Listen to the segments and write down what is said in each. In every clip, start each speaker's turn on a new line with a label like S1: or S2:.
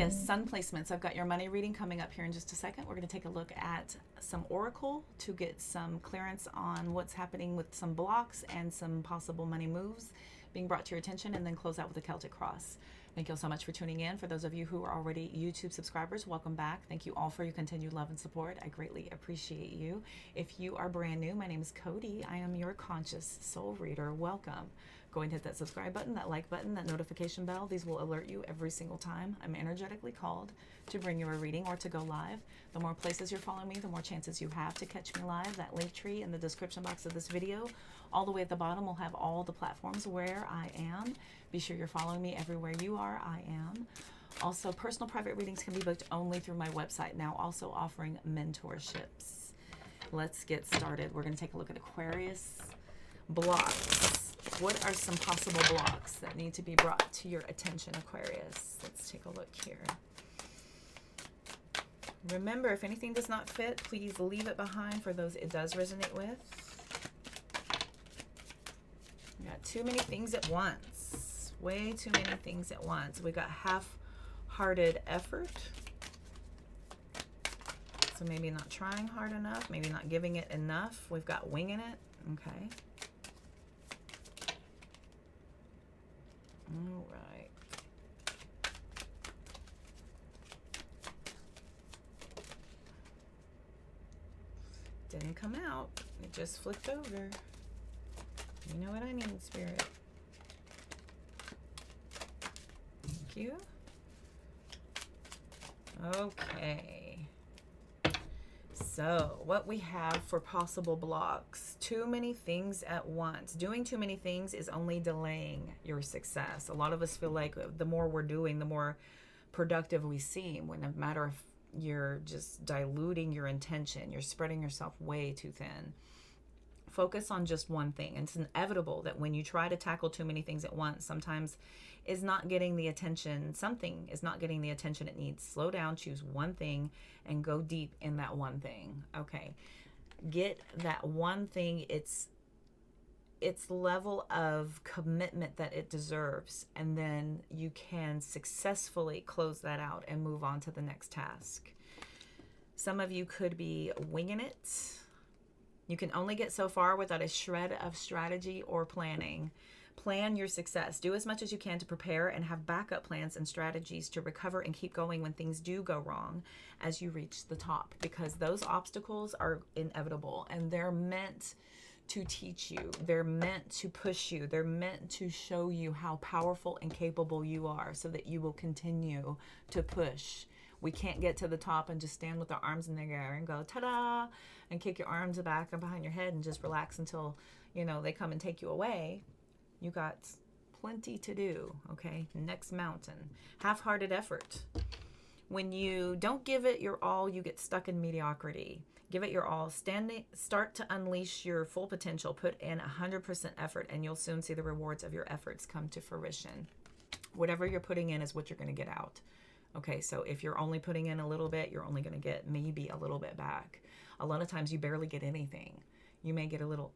S1: Aquarius, sun placements. I've got your money reading coming up here in just a second. We're going to take a look at some oracle to get some clearance on what's happening with some blocks and some possible money moves being brought to your attention, and then close out with the Celtic cross. Thank you all so much for tuning in. For those of you who are already YouTube subscribers, welcome back. Thank you all for your continued love and support. I greatly appreciate you. If you are brand new, my name is Cody. I am your conscious soul reader. Welcome. Go ahead and hit that subscribe button, that like button, that notification bell. These will alert you every single time I'm energetically called to bring you a reading or to go live. The more places you're following me, the more chances you have to catch me live. That link tree in the description box of this video, all the way at the bottom, will have all the platforms where I am. Be sure you're following me everywhere you are, I am. Also, personal private readings can be booked only through my website, now also offering mentorships. Let's get started. We're going to take a look at Aquarius blocks. What are some possible blocks that need to be brought to your attention, Aquarius? Let's take a look here. Remember, if anything does not fit, please leave it behind for those it does resonate with. We got too many things at once. Way too many things at once. We got half-hearted effort. So maybe not trying hard enough, maybe not giving it enough. We've got winging it. Okay. All right. Didn't come out. It just flipped over. You know what I need, Spirit. Thank you. Okay. So, what we have for possible blocks: too many things at once. Doing too many things is only delaying your success. A lot of us feel like the more we're doing, the more productive we seem, when no matter if you're just diluting your intention, you're spreading yourself way too thin. Focus on just one thing. And it's inevitable that when you try to tackle too many things at once, sometimes is not getting the attention, something is not getting the attention it needs. Slow down, choose one thing, and go deep in that one thing. Okay. Get that one thing, its level of commitment that it deserves, and then you can successfully close that out and move on to the next task. Some of you could be winging it. You can only get so far without a shred of strategy or planning. Plan your success. Do as much as you can to prepare and have backup plans and strategies to recover and keep going when things do go wrong as you reach the top, because those obstacles are inevitable and they're meant to teach you. They're meant to push you. They're meant to show you how powerful and capable you are so that you will continue to push. We can't get to the top and just stand with our arms in the air and go, ta-da, and kick your arms back and behind your head and just relax until, they come and take you away. You got plenty to do, okay? Next mountain. Half-hearted effort. When you don't give it your all, you get stuck in mediocrity. Give it your all. Start to unleash your full potential. Put in 100% effort, and you'll soon see the rewards of your efforts come to fruition. Whatever you're putting in is what you're going to get out. Okay, so if you're only putting in a little bit, you're only going to get maybe a little bit back. A lot of times you barely get anything. You may get a little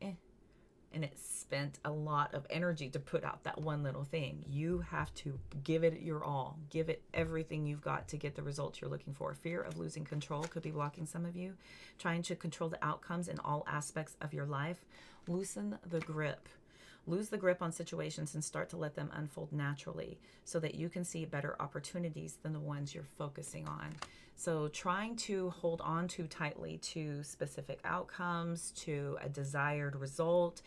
S1: and it spent a lot of energy to put out that one little thing. You have to give it your all. Give it everything you've got to get the results you're looking for. Fear of losing control could be blocking some of you. Trying to control the outcomes in all aspects of your life. Loosen the grip. Lose the grip on situations and start to let them unfold naturally so that you can see better opportunities than the ones you're focusing on. So trying to hold on too tightly to specific outcomes, to a desired result,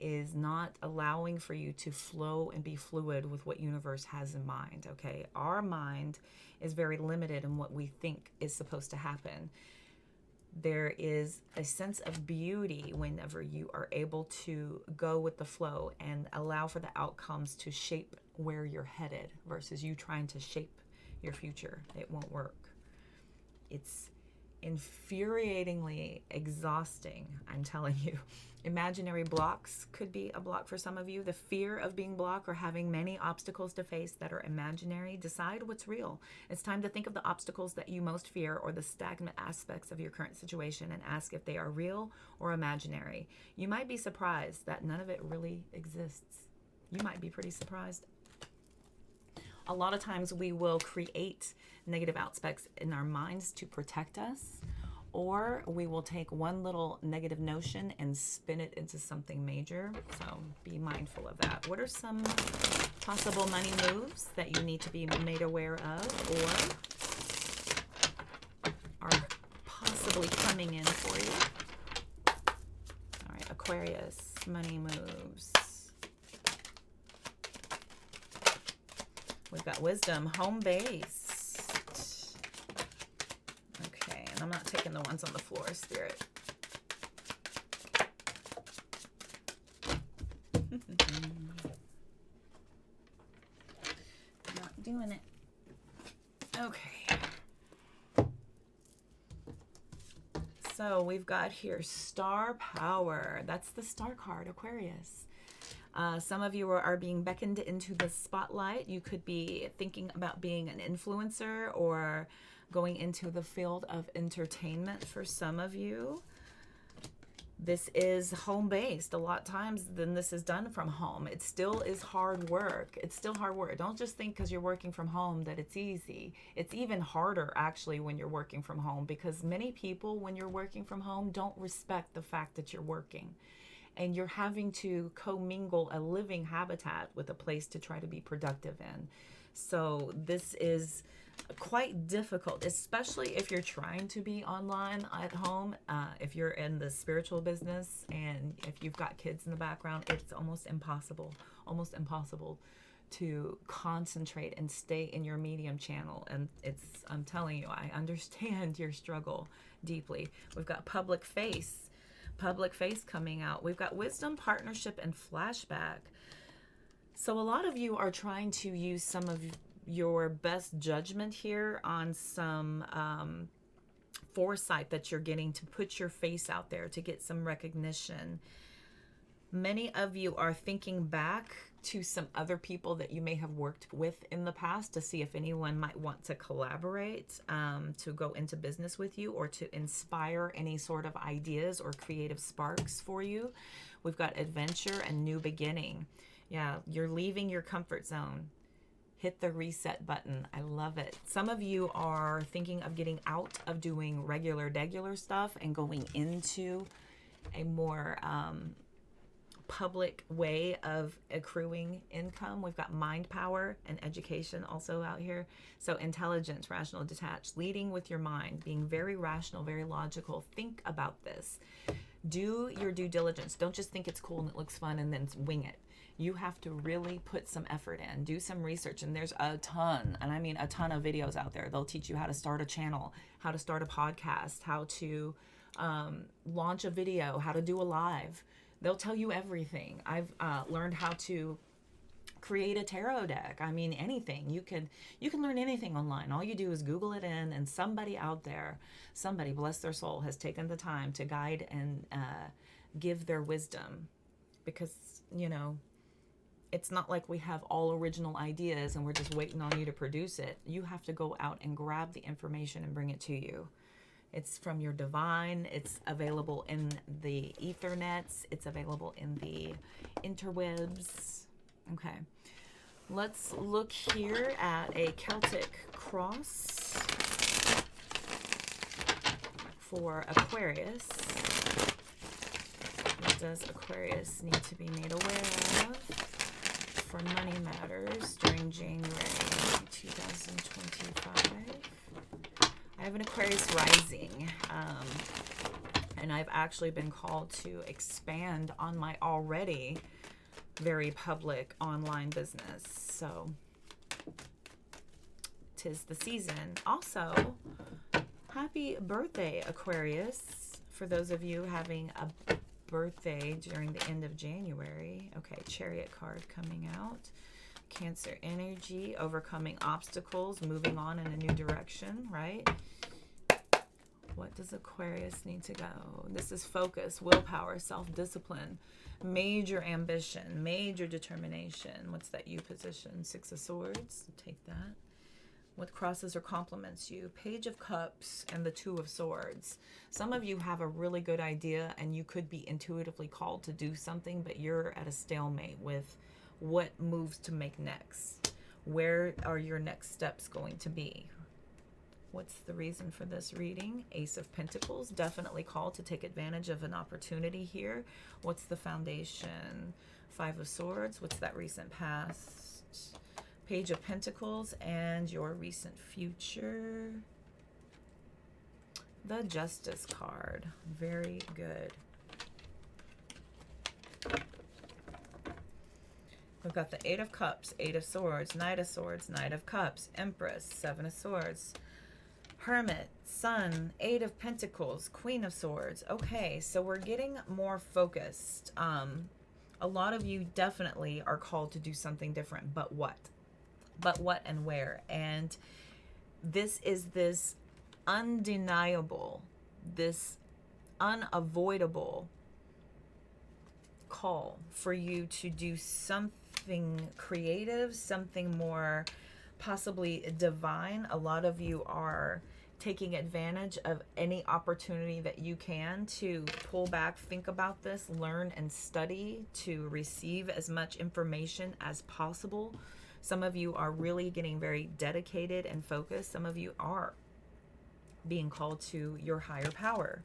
S1: is not allowing for you to flow and be fluid with what universe has in mind, okay? Our mind is very limited in what we think is supposed to happen. There is a sense of beauty whenever you are able to go with the flow and allow for the outcomes to shape where you're headed versus you trying to shape your future. It won't work. It's infuriatingly exhausting, I'm telling you. Imaginary blocks could be a block for some of you. The fear of being blocked or having many obstacles to face that are imaginary. Decide what's real. It's time to think of the obstacles that you most fear or the stagnant aspects of your current situation and ask if they are real or imaginary. You might be surprised that none of it really exists. You might be pretty surprised. A lot of times we will create negative aspects in our minds to protect us, or we will take one little negative notion and spin it into something major. So be mindful of that. What are some possible money moves that you need to be made aware of or are possibly coming in for you? All right, Aquarius, money moves. We've got wisdom, home-based. Okay, and I'm not taking the ones on the floor, Spirit. Not doing it. Okay. So we've got here star power. That's the star card, Aquarius. Some of you are being beckoned into the spotlight. You could be thinking about being an influencer or going into the field of entertainment for some of you. This is home-based. A lot of times then this is done from home. It still is hard work. It's still hard work. Don't just think because you're working from home that it's easy. It's even harder actually when you're working from home, because many people when you're working from home don't respect the fact that you're working. And you're having to commingle a living habitat with a place to try to be productive in. So this is quite difficult, especially if you're trying to be online at home. If you're in the spiritual business and if you've got kids in the background, it's almost impossible to concentrate and stay in your medium channel. And I'm telling you, I understand your struggle deeply. We've got public face coming out. We've got wisdom, partnership, and flashback. So a lot of you are trying to use some of your best judgment here on some foresight that you're getting to put your face out there to get some recognition. Many of you are thinking back to some other people that you may have worked with in the past to see if anyone might want to collaborate, to go into business with you, or to inspire any sort of ideas or creative sparks for you. We've got adventure and new beginning. Yeah, you're leaving your comfort zone. Hit the reset button. I love it. Some of you are thinking of getting out of doing regular stuff and going into a more public way of accruing income. We've got mind power and education also out here. So intelligence, rational, detached, leading with your mind, being very rational, very logical. Think about this. Do your due diligence. Don't just think it's cool and it looks fun and then wing it. You have to really put some effort in, do some research, and there's a ton, and I mean a ton of videos out there. They'll teach you how to start a channel, how to start a podcast, how to launch a video, how to do a live. They'll tell you everything. I've learned how to create a tarot deck. I mean, anything. You can learn anything online. All you do is Google it in, and somebody out there, somebody, bless their soul, has taken the time to guide and give their wisdom. Because, you know, it's not like we have all original ideas and we're just waiting on you to produce it. You have to go out and grab the information and bring it to you. It's from your divine. It's available in the ethernets. It's available in the interwebs. Okay. Let's look here at a Celtic cross for Aquarius. What does Aquarius need to be made aware of for money matters during January 2025? I have an Aquarius rising, and I've actually been called to expand on my already very public online business. So 'tis the season. Also, happy birthday, Aquarius, for those of you having a birthday during the end of January. Okay, Chariot card coming out. Cancer energy, overcoming obstacles, moving on in a new direction, right? What does Aquarius need to go? This is focus, willpower, self-discipline, major ambition, major determination. What's that U position? Six of Swords. Take that. What crosses or complements you? Page of Cups and the Two of Swords. Some of you have a really good idea and you could be intuitively called to do something, but you're at a stalemate with what moves to make next. Where are your next steps going to be? What's the reason for this reading? Ace of Pentacles, definitely called to take advantage of an opportunity here. What's the foundation? Five of Swords, what's that recent past? Page of Pentacles, and your recent future. The Justice card, very good. We've got the Eight of Cups, Eight of Swords, Knight of Cups, Empress, Seven of Swords, Hermit, Sun, Eight of Pentacles, Queen of Swords. Okay, so we're getting more focused. A lot of you definitely are called to do something different, but what? But what and where? And this is this undeniable, this unavoidable call for you to do something creative, something more possibly divine. A lot of you are taking advantage of any opportunity that you can to pull back, think about this, learn and study, to receive as much information as possible. Some of you are really getting very dedicated and focused. Some of you are being called to your higher power.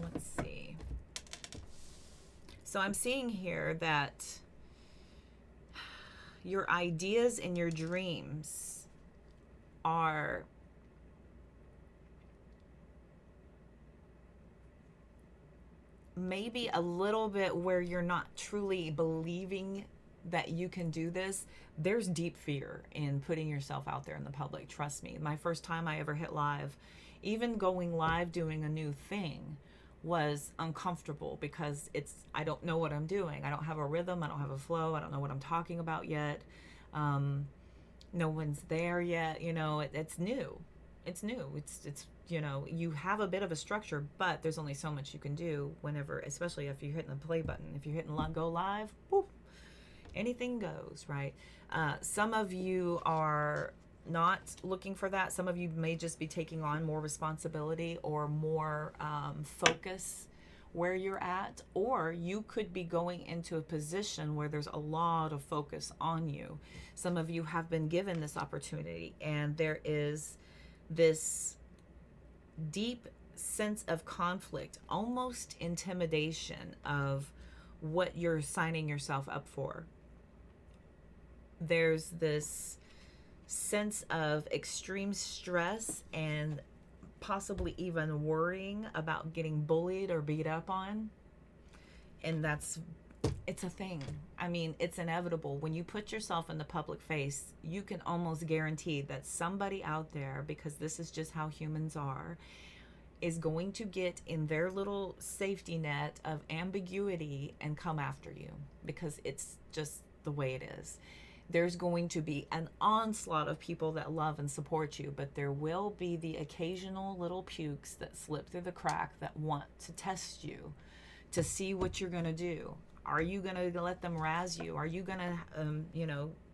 S1: Let's see. So I'm seeing here that your ideas and your dreams are maybe a little bit where you're not truly believing that you can do this. There's deep fear in putting yourself out there in the public. Trust me. My first time I ever hit live, even going live doing a new thing, was uncomfortable because I don't know what I'm doing. I don't have a rhythm. I don't have a flow. I don't know what I'm talking about yet. No one's there yet. You know, it's new. It's new. It's you know, you have a bit of a structure, but there's only so much you can do whenever, especially if you're hitting the play button. If you're hitting go live, whoop, anything goes, right? Some of you are not looking for that. Some of you may just be taking on more responsibility or more focus where you're at, or you could be going into a position where there's a lot of focus on you. Some of you have been given this opportunity, and there is this deep sense of conflict, almost intimidation of what you're signing yourself up for. There's this sense of extreme stress and possibly even worrying about getting bullied or beat up on. And it's a thing. I mean, it's inevitable. When you put yourself in the public face, you can almost guarantee that somebody out there, because this is just how humans are, is going to get in their little safety net of ambiguity and come after you, because it's just the way it is. There's going to be an onslaught of people that love and support you, but there will be the occasional little pukes that slip through the crack that want to test you, to see what you're going to do. Are you going to let them razz you? Are you going to,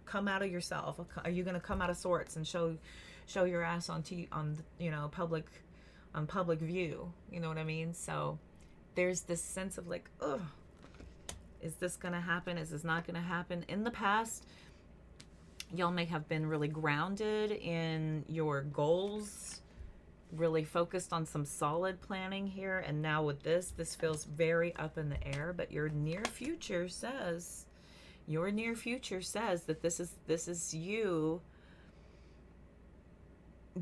S1: come out of yourself? Are you going to come out of sorts and show your ass on public view? You know what I mean? So there's this sense of like, ugh, is this going to happen? Is this not going to happen? In the past, y'all may have been really grounded in your goals, really focused on some solid planning here. And now with this feels very up in the air, but your near future says that this is you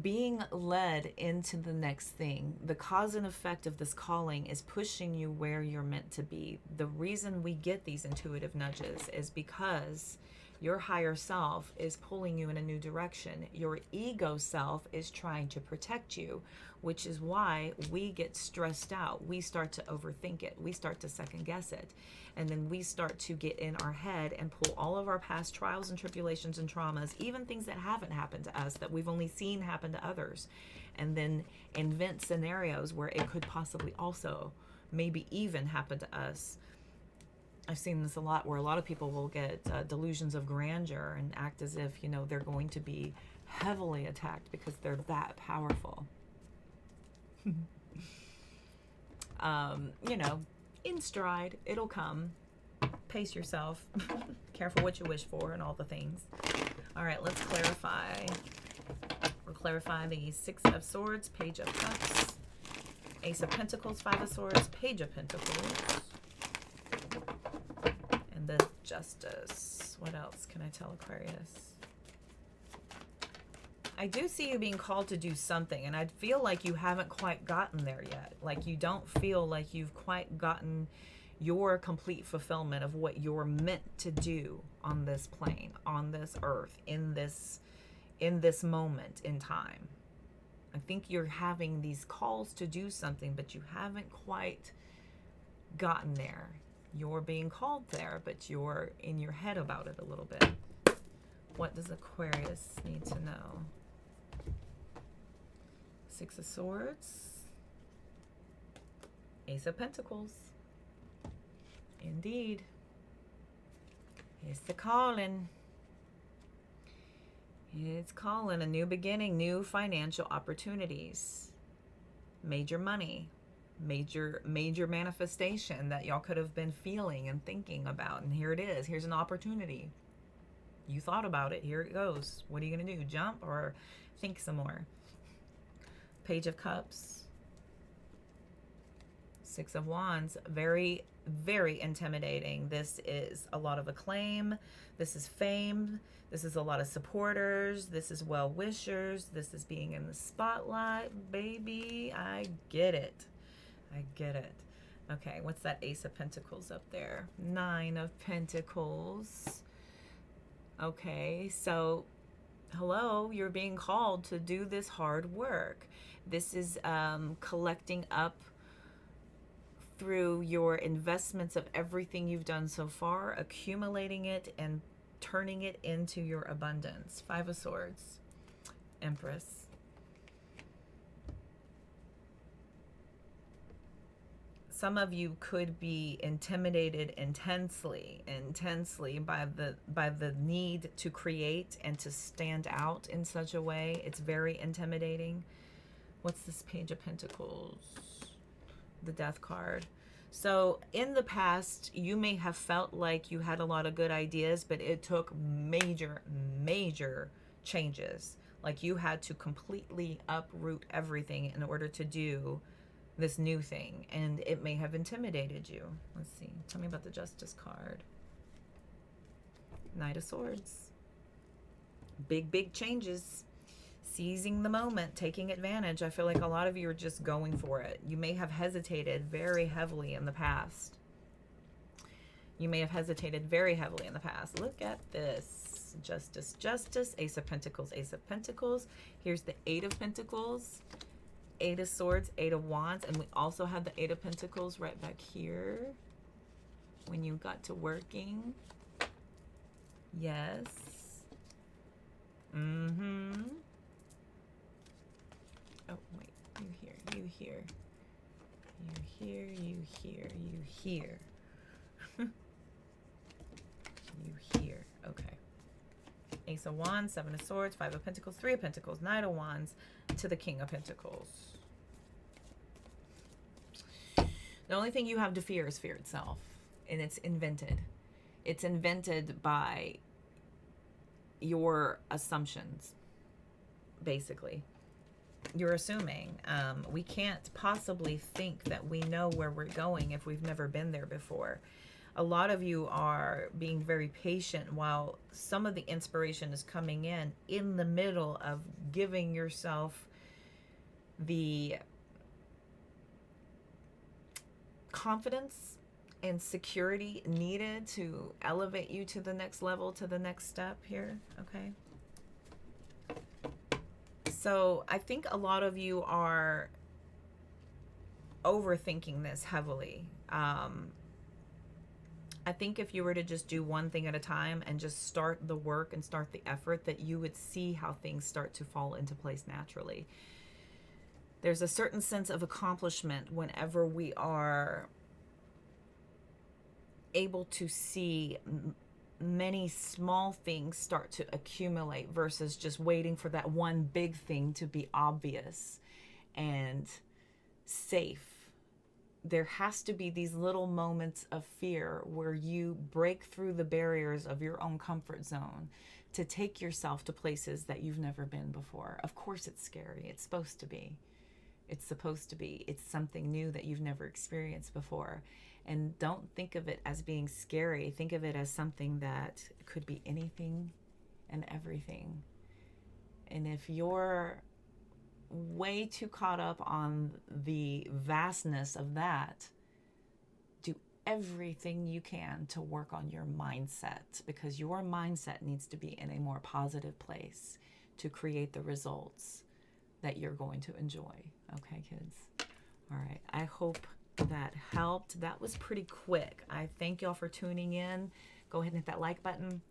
S1: being led into the next thing. The cause and effect of this calling is pushing you where you're meant to be. The reason we get these intuitive nudges is because your higher self is pulling you in a new direction. Your ego self is trying to protect you, which is why we get stressed out. We start to overthink it. We start to second guess it. And then we start to get in our head and pull all of our past trials and tribulations and traumas, even things that haven't happened to us, that we've only seen happen to others, and then invent scenarios where it could possibly also maybe even happen to us. I've seen this a lot, where a lot of people will get delusions of grandeur and act as if, they're going to be heavily attacked because they're that powerful. In stride, it'll come. pace yourself. Careful what you wish for and all the things. All right, let's clarify. We'll clarify the Six of Swords, Page of Cups, Ace of Pentacles, Five of Swords, Page of Pentacles, and the Justice. What else can I tell Aquarius? I do see you being called to do something, and I feel like you haven't quite gotten there yet. Like you don't feel like you've quite gotten your complete fulfillment of what you're meant to do on this plane, on this earth, in this moment in time. I think you're having these calls to do something, but you haven't quite gotten there. You're being called there, but you're in your head about it a little bit. What does Aquarius need to know? Six of Swords, Ace of Pentacles. Indeed. It's the calling. It's calling. A new beginning, new financial opportunities, major money, major manifestation that y'all could have been feeling and thinking about. And here it is. Here's an opportunity. You thought about it. Here it goes. What are you going to do? Jump or think some more? Page of Cups, Six of Wands. Very, very intimidating. This is a lot of acclaim. This is fame. This is a lot of supporters. This is well-wishers. This is being in the spotlight. Baby, I get it. I get it. Okay, what's that Ace of Pentacles up there? Nine of Pentacles. Okay, so hello, you're being called to do this hard work. This is collecting up through your investments of everything you've done so far, accumulating it and turning it into your abundance. Five of Swords, Empress. Some of you could be intimidated intensely by the need to create and to stand out in such a way. It's very intimidating. What's this Page of Pentacles? The Death card. So in the past, you may have felt like you had a lot of good ideas, but it took major changes. Like you had to completely uproot everything in order to do this new thing, and it may have intimidated you. Let's see. Tell me about the Justice card. Knight of Swords. Big changes. Seizing the moment, taking advantage. I feel like a lot of you are just going for it. You may have hesitated very heavily in the past. You may have hesitated very heavily in the past. Look at this. Justice, Ace of Pentacles, Ace of Pentacles. Here's the Eight of Pentacles, Eight of Swords, Eight of Wands, and we also have the Eight of Pentacles right back here when you got to working. Yes. Oh, wait, you hear. You hear. Okay. Ace of Wands, Seven of Swords, Five of Pentacles, Three of Pentacles, Knight of Wands to the King of Pentacles. The only thing you have to fear is fear itself, and it's invented. It's invented by your assumptions, basically. You're assuming. We can't possibly think that we know where we're going if we've never been there before. A lot of you are being very patient while some of the inspiration is coming in the middle of giving yourself the confidence and security needed to elevate you to the next level, to the next step here, okay? So I think a lot of you are overthinking this heavily. I think if you were to just do one thing at a time and just start the work and start the effort, that you would see how things start to fall into place naturally. There's a certain sense of accomplishment whenever we are able to see many small things start to accumulate versus just waiting for that one big thing to be obvious and safe. there has to be these little moments of fear where you break through the barriers of your own comfort zone to take yourself to places that you've never been before. Of course, it's scary. It's supposed to be. It's supposed to be. It's something new that you've never experienced before. And don't think of it as being scary. Think of it as something that could be anything and everything. And if you're way too caught up on the vastness of that, do everything you can to work on your mindset, because your mindset needs to be in a more positive place to create the results that you're going to enjoy. Okay, kids? All right. I hope that helped. That was pretty quick. I thank y'all for tuning in. Go ahead and hit that like button,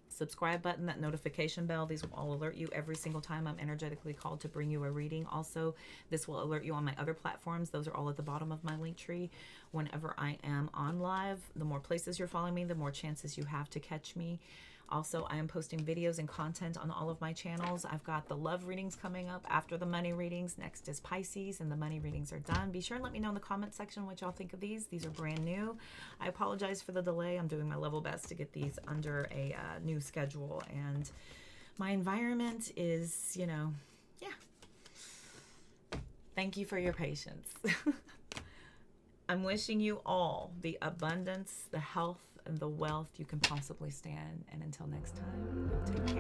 S1: subscribe button, that notification bell. These will all alert you every single time I'm energetically called to bring you a reading. Also, this will alert you on my other platforms. Those are all at the bottom of my link tree. Whenever I am on live, the more places you're following me, the more chances you have to catch me. Also, I am posting videos and content on all of my channels. I've got the love readings coming up after the money readings. Next is Pisces, and the money readings are done. Be sure and let me know in the comment section what y'all think of these. These are brand new. I apologize for the delay. I'm doing my level best to get these under a new schedule. And my environment is, you know, yeah. Thank you for your patience. I'm wishing you all the abundance, the health, and the wealth you can possibly stand. And until next time, take care.